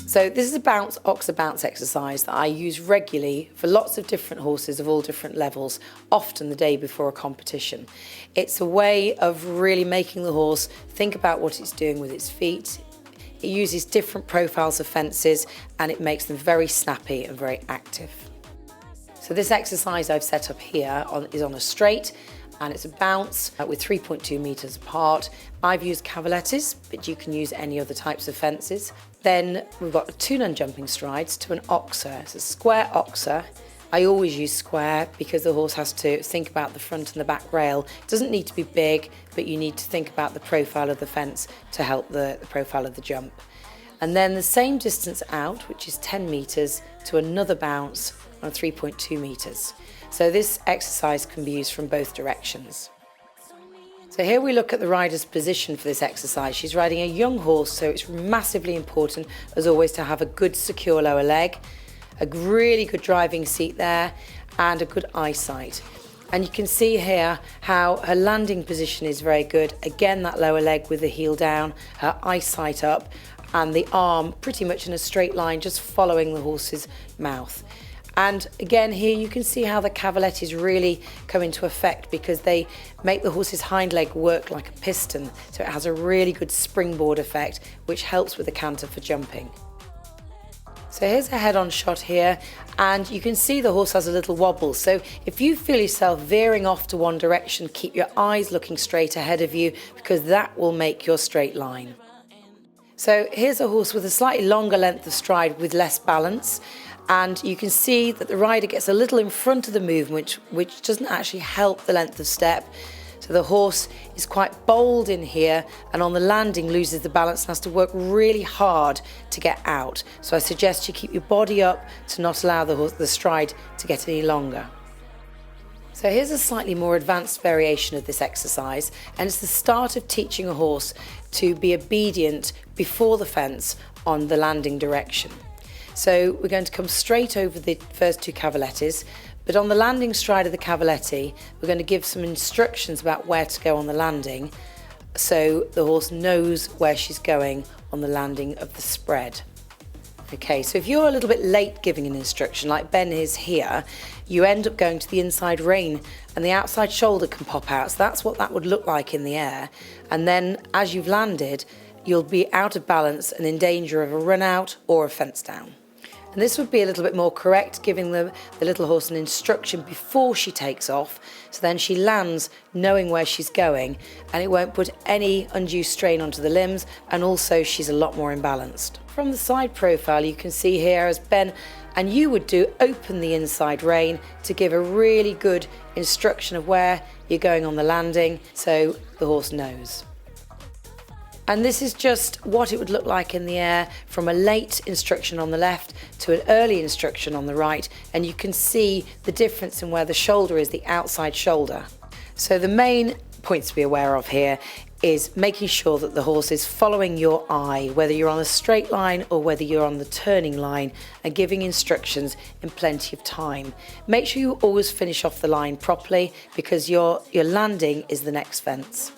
So this is a Oxer Bounce exercise that I use regularly for lots of different horses of all different levels, often the day before a competition. It's a way of really making the horse think about what it's doing with its feet. It uses different profiles of fences and it makes them very snappy and very active. So this exercise I've set up here is on a straight, and it's a bounce with 3.2 metres apart. I've used cavalettis, but you can use any other types of fences. Then we've got 2 non-jumping strides to an oxer. It's a square oxer. I always use square because the horse has to think about the front and the back rail. It doesn't need to be big, but you need to think about the profile of the fence to help the profile of the jump. And then the same distance out, which is 10 metres, to another bounce on 3.2 metres. So this exercise can be used from both directions. So here we look at the rider's position for this exercise. She's riding a young horse, so it's massively important, as always, to have a good secure lower leg, a really good driving seat there, and a good eyesight. And you can see here how her landing position is very good. Again, that lower leg with the heel down, her eyesight up, and the arm pretty much in a straight line, just following the horse's mouth. And again, here you can see how the cavalettis really come into effect because they make the horse's hind leg work like a piston. So it has a really good springboard effect, which helps with the canter for jumping. So here's a head-on shot here, and you can see the horse has a little wobble. So if you feel yourself veering off to one direction, keep your eyes looking straight ahead of you because that will make your straight line. So here's a horse with a slightly longer length of stride with less balance. And you can see that the rider gets a little in front of the movement, which doesn't actually help the length of step. So the horse is quite bold in here and on the landing loses the balance and has to work really hard to get out. So I suggest you keep your body up to not allow the stride to get any longer. So here's a slightly more advanced variation of this exercise, and it's the start of teaching a horse to be obedient before the fence on the landing direction. So we're going to come straight over the first 2 cavalettis, but on the landing stride of the cavaletti, we're going to give some instructions about where to go on the landing so the horse knows where she's going on the landing of the spread. Okay, so if you're a little bit late giving an instruction, like Ben is here, you end up going to the inside rein and the outside shoulder can pop out. So that's what that would look like in the air. And then as you've landed, you'll be out of balance and in danger of a run out or a fence down. And this would be a little bit more correct, giving the little horse an instruction before she takes off, so then she lands knowing where she's going and it won't put any undue strain onto the limbs, and also she's a lot more imbalanced. From the side profile you can see here as Ben and you would do, open the inside rein to give a really good instruction of where you're going on the landing so the horse knows. And this is just what it would look like in the air from a late instruction on the left to an early instruction on the right. And you can see the difference in where the shoulder is, the outside shoulder. So the main points to be aware of here is making sure that the horse is following your eye, whether you're on a straight line or whether you're on the turning line, and giving instructions in plenty of time. Make sure you always finish off the line properly because your landing is the next fence.